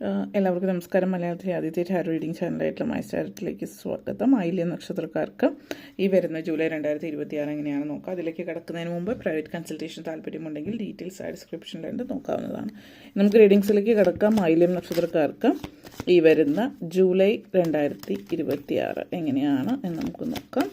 എല്ലാവർക്കും നമസ്കാരം. മലയാളത്തിലെ ആദ്യത്തെ ടാരോ റീഡിംഗ് ചാനലായിട്ടുള്ള മൈ സ്റ്റാരറ്റിലേക്ക് സ്വാഗതം. ആയില്യ നക്ഷത്രക്കാർക്ക് ഈ വരുന്ന ജൂലൈ 2026 എങ്ങനെയാണ് നോക്കാം. അതിലേക്ക് കിടക്കുന്നതിന് മുമ്പ് പ്രൈവറ്റ് കൺസൾട്ടേഷൻ താല്പര്യമുണ്ടെങ്കിൽ ഡീറ്റെയിൽസ് ആ ഡിസ്ക്രിപ്ഷനിലുണ്ട്, നോക്കാവുന്നതാണ്. നമുക്ക് റീഡിങ്സിലേക്ക് കിടക്കാം. ആയില്യം നക്ഷത്രക്കാർക്ക് ഈ വരുന്ന ജൂലൈ 2026 എങ്ങനെയാണ് എന്ന് നമുക്ക് നോക്കാം.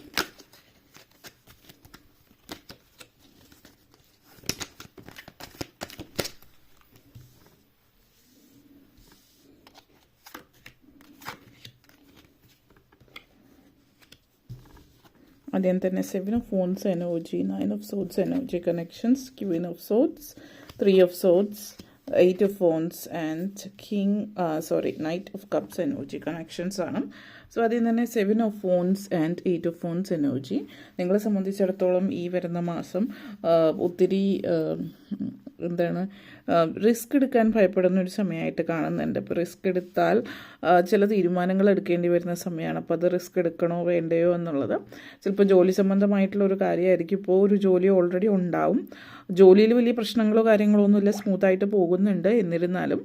ആദ്യം തന്നെ 7 of Wands energy, 9 of Swords energy connections, Queen of Swords, 3 of Swords, 8 of Wands and Knight of Cups energy connections ആണ്. സോ അതിൽ തന്നെ 7 of Wands and 8 of Wands energy നിങ്ങളെ സംബന്ധിച്ചിടത്തോളം ഈ വരുന്ന മാസം ഒത്തിരി റിസ്ക് എടുക്കാൻ ഭയപ്പെടുന്ന ഒരു സമയമായിട്ട് കാണുന്നുണ്ട്. ഇപ്പോൾ റിസ്ക് എടുത്താൽ ചില തീരുമാനങ്ങൾ എടുക്കേണ്ടി വരുന്ന സമയമാണ്. അപ്പോൾ അത് റിസ്ക് എടുക്കണോ വേണ്ടയോ എന്നുള്ളത് ചിലപ്പോൾ ജോലി സംബന്ധമായിട്ടുള്ള ഒരു കാര്യമായിരിക്കും. ഇപ്പോൾ ഒരു ജോലി ഓൾറെഡി ഉണ്ടാവും, ജോലിയിൽ വലിയ പ്രശ്നങ്ങളോ കാര്യങ്ങളോ ഒന്നുമില്ല, സ്മൂത്തായിട്ട് പോകുന്നുണ്ട്. എന്നിരുന്നാലും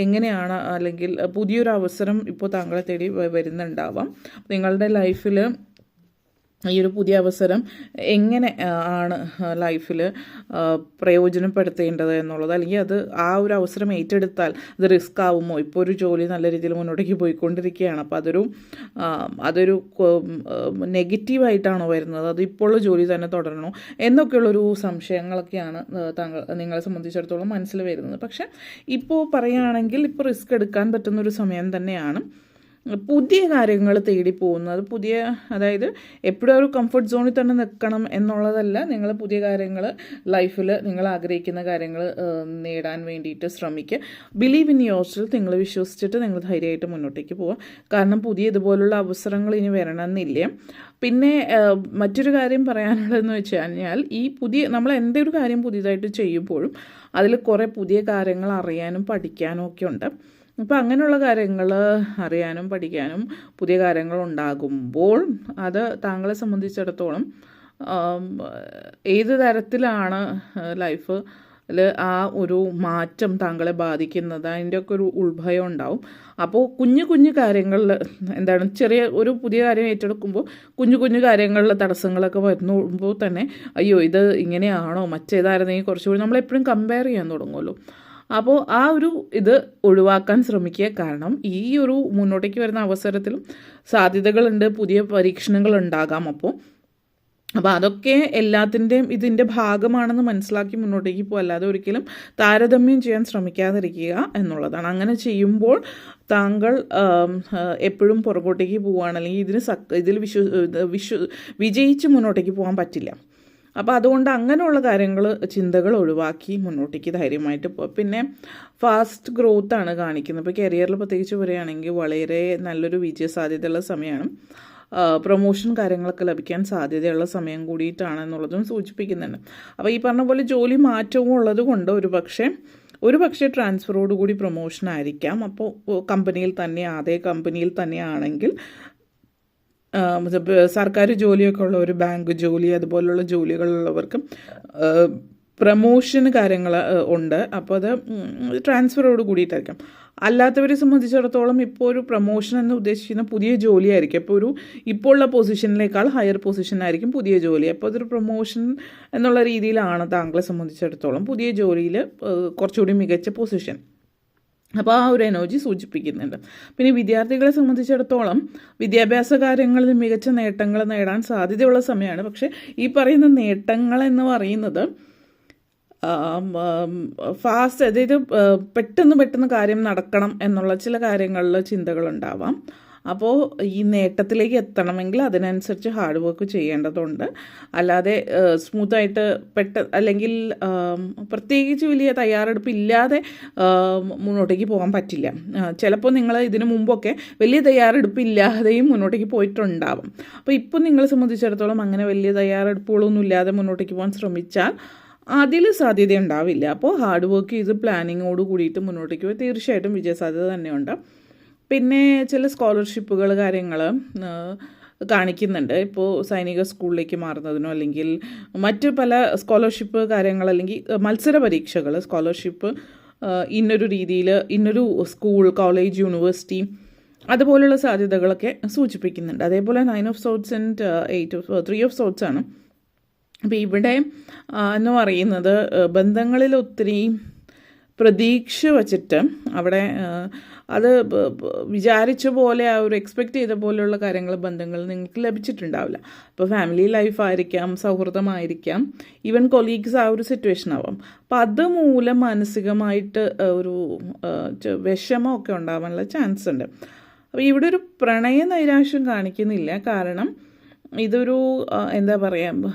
എങ്ങനെയാണ്, അല്ലെങ്കിൽ പുതിയൊരു അവസരം ഇപ്പോൾ താങ്കളെ തേടി വരുന്നുണ്ടാവാം. നിങ്ങളുടെ ലൈഫിൽ ഈ ഒരു പുതിയ അവസരം എങ്ങനെ ആണ് ലൈഫിൽ പ്രയോജനപ്പെടുത്തേണ്ടത് എന്നുള്ളത്, അല്ലെങ്കിൽ അത് ആ ഒരു അവസരം ഏറ്റെടുത്താൽ അത് റിസ്ക് ആവുമോ. ഇപ്പോൾ ഒരു ജോലി നല്ല രീതിയിൽ മുന്നോട്ടേക്ക് പോയിക്കൊണ്ടിരിക്കുകയാണ്, അപ്പോൾ അതൊരു നെഗറ്റീവായിട്ടാണോ വരുന്നത്, അത് ഇപ്പോൾ ജോലി തന്നെ തുടരണോ എന്നൊക്കെയുള്ളൊരു സംശയങ്ങളൊക്കെയാണ് നിങ്ങളെ സംബന്ധിച്ചിടത്തോളം മനസ്സിൽ വരുന്നത്. പക്ഷേ ഇപ്പോൾ പറയുകയാണെങ്കിൽ ഇപ്പോൾ റിസ്ക് എടുക്കാൻ പറ്റുന്നൊരു സമയം തന്നെയാണ്. പുതിയ കാര്യങ്ങൾ തേടി പോകുന്നത്, അതായത് എപ്പോഴും ഒരു കംഫർട്ട് സോണിൽ തന്നെ നിൽക്കണം എന്നുള്ളതല്ല. നിങ്ങൾ പുതിയ കാര്യങ്ങൾ ലൈഫിൽ നിങ്ങൾ ആഗ്രഹിക്കുന്ന കാര്യങ്ങൾ നേടാൻ വേണ്ടിയിട്ട് ശ്രമിക്കുക. Believe in your self. നിങ്ങൾ വിശ്വസിച്ചിട്ട് നിങ്ങൾ ധൈര്യമായിട്ട് മുന്നോട്ടേക്ക് പോവുക. കാരണം പുതിയ ഇതുപോലുള്ള അവസരങ്ങൾ ഇനി വരണമെന്നില്ല. പിന്നെ മറ്റൊരു കാര്യം പറയാനുള്ളതെന്ന് വെച്ച് കഴിഞ്ഞാൽ, നമ്മൾ എന്തൊരു കാര്യം പുതിയതായിട്ട് ചെയ്യുമ്പോഴും അതിൽ കുറേ പുതിയ കാര്യങ്ങൾ അറിയാനും പഠിക്കാനും ഒക്കെ ഉണ്ട്. അപ്പോൾ അങ്ങനെയുള്ള കാര്യങ്ങൾ അറിയാനും പഠിക്കാനും പുതിയ കാര്യങ്ങൾ ഉണ്ടാകുമ്പോൾ അത് താങ്കളെ സംബന്ധിച്ചിടത്തോളം ഏത് തരത്തിലാണ് ലൈഫിൽ ആ ഒരു മാറ്റം താങ്കളെ ബാധിക്കുന്നത്, അതിൻ്റെയൊക്കെ ഒരു ഉൾഭയം ഉണ്ടാവും. അപ്പോൾ കുഞ്ഞു കാര്യങ്ങളിൽ ചെറിയ ഒരു പുതിയ കാര്യം ഏറ്റെടുക്കുമ്പോൾ കുഞ്ഞു കാര്യങ്ങളിലെ തടസ്സങ്ങളൊക്കെ വരുമ്പോൾ തന്നെ അയ്യോ ഇത് ഇങ്ങനെയാണോ, മറ്റേതായിരുന്നെങ്കിൽ കുറച്ചുകൂടി നമ്മളെപ്പോഴും കമ്പയർ ചെയ്യാൻ തുടങ്ങുമല്ലോ. അപ്പോൾ ആ ഒരു ഇത് ഒഴിവാക്കാൻ ശ്രമിക്കുക. കാരണം ഈ ഒരു മുന്നോട്ടേക്ക് വരുന്ന അവസരത്തിലും സാധ്യതകളുണ്ട്, പുതിയ പരീക്ഷണങ്ങൾ ഉണ്ടാകാം. അപ്പോൾ അതൊക്കെ എല്ലാത്തിൻ്റെയും ഇതിൻ്റെ ഭാഗമാണെന്ന് മനസ്സിലാക്കി മുന്നോട്ടേക്ക് പോകുക, അല്ലാതെ ഒരിക്കലും താരതമ്യം ചെയ്യാൻ ശ്രമിക്കാതിരിക്കുക എന്നുള്ളതാണ്. അങ്ങനെ ചെയ്യുമ്പോൾ താങ്കൾ എപ്പോഴും പുറകോട്ടേക്ക് പോവുകയാണ്, അല്ലെങ്കിൽ ഇതിൽ വിജയിച്ച് മുന്നോട്ടേക്ക് പോകാൻ പറ്റില്ല. അപ്പോൾ അതുകൊണ്ട് അങ്ങനെയുള്ള ചിന്തകൾ ഒഴിവാക്കി മുന്നോട്ടേക്ക് ധൈര്യമായിട്ട് പോകും. പിന്നെ ഫാസ്റ്റ് ഗ്രോത്ത് ആണ് കാണിക്കുന്നത്. ഇപ്പോൾ കരിയറിൽ പ്രത്യേകിച്ച് പറയുകയാണെങ്കിൽ വളരെ നല്ലൊരു വിജയസാധ്യതയുള്ള സമയമാണ്. പ്രൊമോഷൻ കാര്യങ്ങളൊക്കെ ലഭിക്കാൻ സാധ്യതയുള്ള സമയം കൂടിയിട്ടാണെന്നുള്ളതും സൂചിപ്പിക്കുന്നുണ്ട്. അപ്പോൾ ഈ പറഞ്ഞ പോലെ ജോലി മാറ്റവും ഉള്ളത് കൊണ്ട് ഒരു പക്ഷേ ട്രാൻസ്ഫറോട് കൂടി പ്രൊമോഷൻ ആയിരിക്കാം. അപ്പോൾ അതേ കമ്പനിയിൽ തന്നെ ആണെങ്കിൽ സർക്കാർ ജോലിയൊക്കെ ഉള്ള ഒരു ബാങ്ക് ജോലി അതുപോലുള്ള ജോലികളുള്ളവർക്ക് പ്രമോഷൻ കാര്യങ്ങൾ ഉണ്ട്. അപ്പോൾ അത് ട്രാൻസ്ഫറോട് കൂടിയിട്ടായിരിക്കാം. അല്ലാത്തവരെ സംബന്ധിച്ചിടത്തോളം ഇപ്പോൾ ഒരു പ്രൊമോഷൻ എന്ന് ഉദ്ദേശിക്കുന്ന പുതിയ ജോലിയായിരിക്കും. അപ്പോൾ ഇപ്പോൾ ഉള്ള പൊസിഷനിലേക്കാൾ ഹയർ പൊസിഷനായിരിക്കും പുതിയ ജോലി. അപ്പോൾ അതൊരു പ്രൊമോഷൻ എന്നുള്ള രീതിയിലാണ് താങ്കളെ സംബന്ധിച്ചിടത്തോളം പുതിയ ജോലിയിൽ കുറച്ചുകൂടി മികച്ച പൊസിഷൻ. അപ്പോൾ ആ ഒരു എനർജി സൂചിപ്പിക്കുന്നുണ്ട്. പിന്നെ വിദ്യാർത്ഥികളെ സംബന്ധിച്ചിടത്തോളം വിദ്യാഭ്യാസ കാര്യങ്ങളിൽ മികച്ച നേട്ടങ്ങൾ നേടാൻ സാധ്യതയുള്ള സമയമാണ്. പക്ഷേ ഈ പറയുന്ന നേട്ടങ്ങൾ എന്ന് പറയുന്നത് ഫാസ്റ്റ്, അതായത് പെട്ടെന്ന് കാര്യം നടക്കണം എന്നുള്ള ചില കാര്യങ്ങളിൽ ചിന്തകളുണ്ടാവാം. അപ്പോൾ ഈ നേട്ടത്തിലേക്ക് എത്തണമെങ്കിൽ അതിനനുസരിച്ച് ഹാർഡ് വർക്ക് ചെയ്യേണ്ടതുണ്ട്. അല്ലാതെ സ്മൂത്തായിട്ട് അല്ലെങ്കിൽ പ്രത്യേകിച്ച് വലിയ തയ്യാറെടുപ്പില്ലാതെ മുന്നോട്ടേക്ക് പോകാൻ പറ്റില്ല. ചിലപ്പോൾ നിങ്ങൾ ഇതിനു മുമ്പൊക്കെ വലിയ തയ്യാറെടുപ്പില്ലാതെയും മുന്നോട്ടേക്ക് പോയിട്ടുണ്ടാവും. അപ്പോൾ ഇപ്പോൾ നിങ്ങളെ സംബന്ധിച്ചിടത്തോളം അങ്ങനെ വലിയ തയ്യാറെടുപ്പുകളൊന്നും ഇല്ലാതെ മുന്നോട്ടേക്ക് പോകാൻ ശ്രമിച്ചാൽ അതിൽ സാധ്യത ഉണ്ടാവില്ല. അപ്പോൾ ഹാർഡ് വർക്ക് ചെയ്ത് പ്ലാനിങ്ങോട് കൂടിയിട്ട് മുന്നോട്ടേക്ക് പോയി തീർച്ചയായിട്ടും വിജയസാധ്യത തന്നെയുണ്ട്. പിന്നെ ചില സ്കോളർഷിപ്പുകൾ കാര്യങ്ങൾ കാണിക്കുന്നുണ്ട്. ഇപ്പോൾ സൈനിക സ്കൂളിലേക്ക് മാറുന്നതിനോ അല്ലെങ്കിൽ മറ്റ് പല സ്കോളർഷിപ്പ് കാര്യങ്ങൾ അല്ലെങ്കിൽ മത്സര പരീക്ഷകൾ സ്കോളർഷിപ്പ് ഇന്നൊരു രീതിയിൽ ഇന്നൊരു സ്കൂൾ, കോളേജ്, യൂണിവേഴ്സിറ്റി അതുപോലുള്ള സാധ്യതകളൊക്കെ സൂചിപ്പിക്കുന്നുണ്ട്. അതേപോലെ 9 of swords and 3 of swords ആണ്. അപ്പോൾ ഇവിടെ എന്ന് പറയുന്നത് ബന്ധങ്ങളിൽ ഒത്തിരി പ്രതീക്ഷ വച്ചിട്ട് അവിടെ അത് വിചാരിച്ച പോലെ ആ ഒരു എക്സ്പെക്റ്റ് ചെയ്ത പോലെയുള്ള കാര്യങ്ങൾ ബന്ധങ്ങൾ നിങ്ങൾക്ക് ലഭിച്ചിട്ടുണ്ടാവില്ല. ഇപ്പോൾ ഫാമിലി ലൈഫായിരിക്കാം, സൗഹൃദമായിരിക്കാം, ഈവൻ കൊളീഗ്സ് ആ ഒരു സിറ്റുവേഷൻ ആവാം. അപ്പം അതുമൂലം മാനസികമായിട്ട് ഒരു വിഷമമൊക്കെ ഉണ്ടാവാനുള്ള ചാൻസ് ഉണ്ട്. അപ്പോൾ ഇവിടെ ഒരു പ്രണയ നൈരാശ്യം കാണിക്കുന്നില്ല. കാരണം ഇതൊരു എന്താ പറയുക,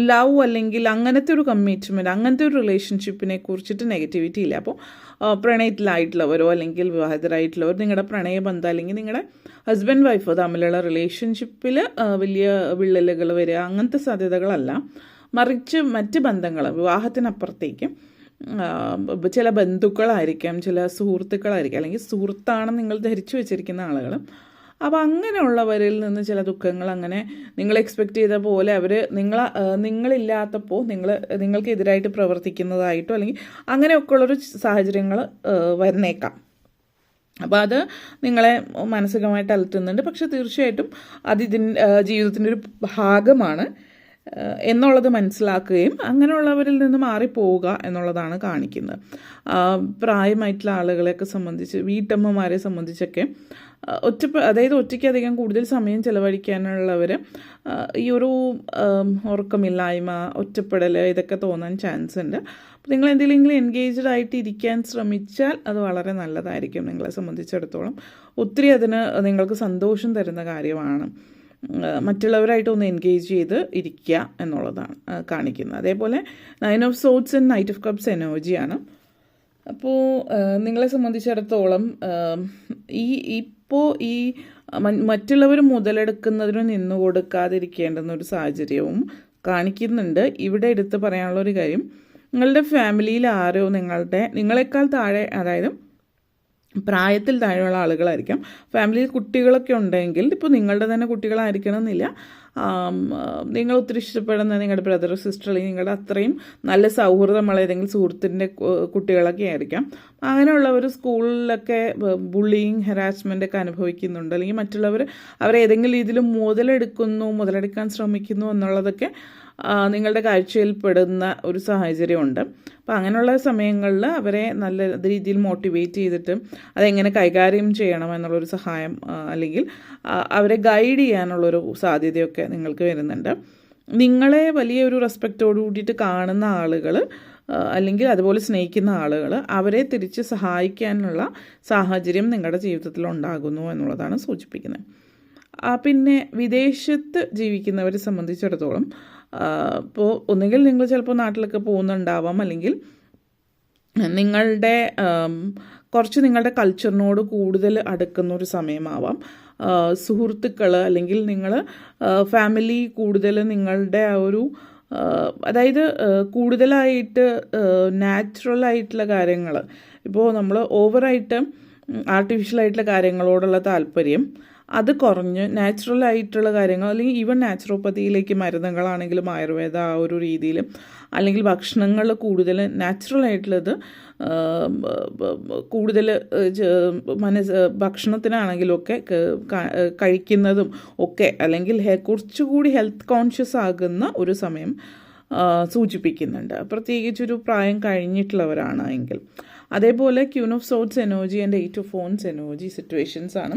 ലവ് അല്ലെങ്കിൽ അങ്ങനത്തെ ഒരു കമ്മിറ്റ്മെൻറ്റ്, അങ്ങനത്തെ ഒരു റിലേഷൻഷിപ്പിനെ കുറിച്ചിട്ട് നെഗറ്റിവിറ്റി ഇല്ല. അപ്പോൾ പ്രണയത്തിലായിട്ടുള്ളവരോ അല്ലെങ്കിൽ വിവാഹിതരായിട്ടുള്ളവർ നിങ്ങളുടെ പ്രണയബന്ധം അല്ലെങ്കിൽ നിങ്ങളുടെ ഹസ്ബൻഡ് വൈഫ് തമ്മിലുള്ള റിലേഷൻഷിപ്പിൽ വലിയ വിള്ളലുകൾ വരിക അങ്ങനത്തെ സാധ്യതകളല്ല. മറിച്ച് മറ്റ് ബന്ധങ്ങൾ, വിവാഹത്തിനപ്പുറത്തേക്ക് ചില ബന്ധുക്കളായിരിക്കാം, ചില സുഹൃത്തുക്കളായിരിക്കാം, അല്ലെങ്കിൽ സുഹൃത്താണെന്ന് നിങ്ങൾ ധരിച്ചു വെച്ചിരിക്കുന്ന ആളുകൾ. അപ്പോൾ അങ്ങനെയുള്ളവരിൽ നിന്ന് ചില ദുഃഖങ്ങൾ അങ്ങനെ നിങ്ങൾ എക്സ്പെക്റ്റ് ചെയ്ത പോലെ അവർ നിങ്ങളില്ലാത്തപ്പോൾ നിങ്ങൾക്കെതിരായിട്ട് പ്രവർത്തിക്കുന്നതായിട്ടോ അല്ലെങ്കിൽ അങ്ങനെയൊക്കെ ഉള്ളൊരു സാഹചര്യങ്ങൾ വന്നേക്കാം. അപ്പോൾ അത് നിങ്ങളെ മാനസികമായിട്ട് അലട്ടുന്നുണ്ട്. പക്ഷെ തീർച്ചയായിട്ടും അത് ജീവിതത്തിൻ്റെ ഒരു ഭാഗമാണ് എന്നുള്ളത് മനസ്സിലാക്കുകയും അങ്ങനെയുള്ളവരിൽ നിന്ന് മാറിപ്പോവുക എന്നുള്ളതാണ് കാണിക്കുന്നത്. പ്രായമായിട്ടുള്ള ആളുകളെയൊക്കെ സംബന്ധിച്ച്, വീട്ടമ്മമാരെ സംബന്ധിച്ചൊക്കെ അതായത് ഒറ്റയ്ക്ക് അധികം കൂടുതൽ സമയം ചിലവഴിക്കാനുള്ളവർ ഈ ഒരു ഉറക്കമില്ലായ്മ, ഒറ്റപ്പെടൽ ഇതൊക്കെ തോന്നാൻ ചാൻസ് ഉണ്ട്. അപ്പോൾ നിങ്ങൾ എന്തെങ്കിലും എൻഗേജ്ഡ് ആയിട്ട് ഇരിക്കാൻ ശ്രമിച്ചാൽ അത് വളരെ നല്ലതായിരിക്കും. നിങ്ങളെ സംബന്ധിച്ചിടത്തോളം ഒത്തിരി അതിന് നിങ്ങൾക്ക് സന്തോഷം തരുന്ന കാര്യമാണ്. മറ്റുള്ളവരായിട്ട് ഒന്ന് എൻഗേജ് ചെയ്ത് ഇരിക്കുക എന്നുള്ളതാണ് കാണിക്കുന്നത്. അതേപോലെ 9 of swords and knight of cups എനർജിയാണ്. അപ്പോൾ നിങ്ങളെ സംബന്ധിച്ചിടത്തോളം ഇപ്പോൾ ഈ മറ്റുള്ളവർ മുതലെടുക്കുന്നതിന് നിന്നു കൊടുക്കാതിരിക്കേണ്ടുന്ന ഒരു സാഹചര്യവും കാണിക്കുന്നുണ്ട്. ഇവിടെ എടുത്ത് പറയാനുള്ളൊരു കാര്യം, നിങ്ങളുടെ ഫാമിലിയിൽ ആരോ നിങ്ങളെക്കാൾ താഴെ, അതായത് പ്രായത്തിൽ താഴെയുള്ള ആളുകളായിരിക്കാം. ഫാമിലിയിൽ കുട്ടികളൊക്കെ ഉണ്ടെങ്കിൽ ഇപ്പോൾ നിങ്ങളുടെ തന്നെ കുട്ടികളായിരിക്കണം എന്നില്ല, നിങ്ങൾ ഒത്തിരി ഇഷ്ടപ്പെടുന്ന നിങ്ങളുടെ ബ്രദർ, സിസ്റ്റർ അല്ലെങ്കിൽ നിങ്ങളുടെ അത്രയും നല്ല സൗഹൃദമുള്ള ഏതെങ്കിലും സുഹൃത്തിൻ്റെ കുട്ടികളൊക്കെ ആയിരിക്കാം. അങ്ങനെയുള്ളവർ സ്കൂളിലൊക്കെ ബുള്ളിങ്, ഹരാസ്മെൻ്റ് ഒക്കെ അനുഭവിക്കുന്നുണ്ട്, അല്ലെങ്കിൽ മറ്റുള്ളവർ അവരെ ഏതെങ്കിലും രീതിയിൽ മുതലെടുക്കാൻ ശ്രമിക്കുന്നു എന്നുള്ളതൊക്കെ നിങ്ങളുടെ കാഴ്ചയിൽ പെടുന്ന ഒരു സാഹചര്യമുണ്ട്. അപ്പോൾ അങ്ങനെയുള്ള സമയങ്ങളിൽ അവരെ നല്ല രീതിയിൽ മോട്ടിവേറ്റ് ചെയ്തിട്ട് അതെങ്ങനെ കൈകാര്യം ചെയ്യണം എന്നുള്ളൊരു സഹായം അല്ലെങ്കിൽ അവരെ ഗൈഡ് ചെയ്യാനുള്ളൊരു സാധ്യതയൊക്കെ നിങ്ങൾക്ക് വരുന്നുണ്ട്. നിങ്ങളെ വലിയൊരു റെസ്പെക്റ്റോട് കൂടിയിട്ട് കാണുന്ന ആളുകൾ അല്ലെങ്കിൽ അതുപോലെ സ്നേഹിക്കുന്ന ആളുകൾ അവരെ തിരിച്ച് സഹായിക്കാനുള്ള സാഹചര്യം നിങ്ങളുടെ ജീവിതത്തിൽ ഉണ്ടാകുന്നു എന്നുള്ളതാണ് സൂചിപ്പിക്കുന്നത്. പിന്നെ വിദേശത്ത് ജീവിക്കുന്നവരെ സംബന്ധിച്ചിടത്തോളം ഇപ്പോൾ ഒന്നുകിൽ നിങ്ങൾ ചിലപ്പോൾ നാട്ടിലൊക്കെ പോകുന്നുണ്ടാവാം, അല്ലെങ്കിൽ നിങ്ങളുടെ കൾച്ചറിനോട് കൂടുതൽ അടുക്കുന്ന ഒരു സമയമാവാം. സുഹൃത്തുക്കൾ അല്ലെങ്കിൽ നിങ്ങൾ ഫാമിലി കൂടുതൽ നിങ്ങളുടെ ആ ഒരു അതായത് കൂടുതലായിട്ട് നാച്ചുറലായിട്ടുള്ള കാര്യങ്ങൾ, ഇപ്പോൾ നമ്മൾ ഓവറായിട്ട് ആർട്ടിഫിഷ്യലായിട്ടുള്ള കാര്യങ്ങളോടുള്ള താല്പര്യം അത് കുറഞ്ഞ് നാച്ചുറലായിട്ടുള്ള കാര്യങ്ങൾ, അല്ലെങ്കിൽ ഈവൻ നാച്ചുറോപ്പതിയിലേക്ക് മരുന്നുകളാണെങ്കിലും ആയുർവേദ ആ ഒരു രീതിയിൽ, അല്ലെങ്കിൽ ഭക്ഷണങ്ങൾ കൂടുതൽ നാച്ചുറലായിട്ടുള്ളത് കൂടുതൽ ഭക്ഷണത്തിനാണെങ്കിലും ഒക്കെ കഴിക്കുന്നതും ഒക്കെ, അല്ലെങ്കിൽ കുറച്ചുകൂടി ഹെൽത്ത് കോൺഷ്യസ് ആകുന്ന ഒരു സമയം സൂചിപ്പിക്കുന്നുണ്ട്, പ്രത്യേകിച്ചൊരു പ്രായം കഴിഞ്ഞിട്ടുള്ളവരാണ് എങ്കിൽ. അതേപോലെ queen of swords energy and 8 of phones energy situations ആണ്.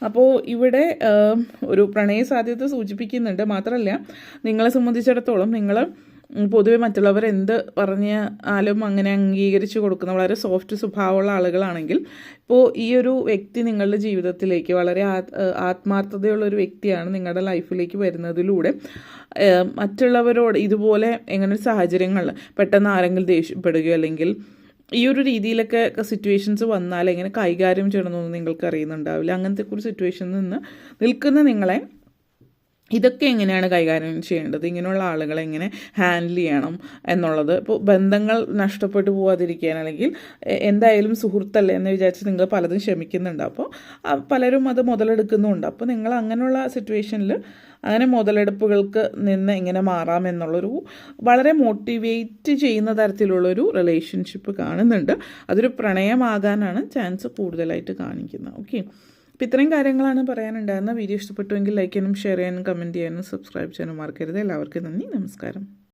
അപ്പോൾ ഇവിടെ ഒരു പ്രണയ സാധ്യത സൂചിപ്പിക്കുന്നുണ്ട്. മാത്രമല്ല നിങ്ങളെ സംബന്ധിച്ചിടത്തോളം നിങ്ങൾ പൊതുവെ മറ്റുള്ളവർ എന്ത് പറഞ്ഞാലും അങ്ങനെ അംഗീകരിച്ച് കൊടുക്കുന്ന വളരെ സോഫ്റ്റ് സ്വഭാവമുള്ള ആളുകളാണെങ്കിൽ, ഇപ്പോൾ ഈ ഒരു വ്യക്തി നിങ്ങളുടെ ജീവിതത്തിലേക്ക് വളരെ ആത്മാർത്ഥതയുള്ളൊരു വ്യക്തിയാണ് നിങ്ങളുടെ ലൈഫിലേക്ക് വരുന്നതിലൂടെ മറ്റുള്ളവരോട് ഇതുപോലെ എങ്ങനെ സാഹചര്യങ്ങൾ പെട്ടെന്ന് ആരെങ്കിലും ദേഷ്യപ്പെടുകയോ അല്ലെങ്കിൽ ഈ ഒരു രീതിയിലൊക്കെ സിറ്റുവേഷൻസ് വന്നാൽ എങ്ങനെ കൈകാര്യം ചെയ്യണമെന്നൊന്നും നിങ്ങൾക്ക് അറിയുന്നുണ്ടാവില്ല. അങ്ങനത്തെ ഒരു സിറ്റുവേഷനിൽ നിന്ന് നിൽക്കുന്ന നിങ്ങളെ ഇതൊക്കെ എങ്ങനെയാണ് കൈകാര്യം ചെയ്യേണ്ടത്, ഇങ്ങനെയുള്ള ആളുകളെ എങ്ങനെ ഹാൻഡിൽ ചെയ്യണം എന്നുള്ളത്. ഇപ്പോൾ ബന്ധങ്ങൾ നഷ്ടപ്പെട്ടു പോകാതിരിക്കാൻ, അല്ലെങ്കിൽ എന്തായാലും സുഹൃത്തല്ലേ എന്ന് വിചാരിച്ച് നിങ്ങൾ പലതും ക്ഷമിക്കുന്നുണ്ട്. അപ്പോൾ പലരും അത് മുതലെടുക്കുന്നുമുണ്ട്. അപ്പോൾ നിങ്ങൾ അങ്ങനെയുള്ള സിറ്റുവേഷനിൽ അങ്ങനെ മുതലെടുപ്പുകൾക്ക് നിന്ന് എങ്ങനെ മാറാമെന്നുള്ളൊരു വളരെ മോട്ടിവേറ്റ് ചെയ്യുന്ന തരത്തിലുള്ളൊരു റിലേഷൻഷിപ്പ് കാണുന്നുണ്ട്. അതൊരു പ്രണയമാകാനാണ് ചാൻസ് കൂടുതലായിട്ട് കാണിക്കുന്നത്. ഓക്കെ, അപ്പോൾ ഇത്രയും കാര്യങ്ങളാണ് പറയാനുണ്ടായിരുന്നത്. വീഡിയോ ഇഷ്ടപ്പെട്ടുവെങ്കിൽ ലൈക്ക് ചെയ്യാനും ഷെയർ ചെയ്യാനും കമൻറ്റ് ചെയ്യാനും സബ്സ്ക്രൈബ് ചെയ്യാനും മറക്കരുത്. എല്ലാവർക്കും നന്ദി, നമസ്കാരം.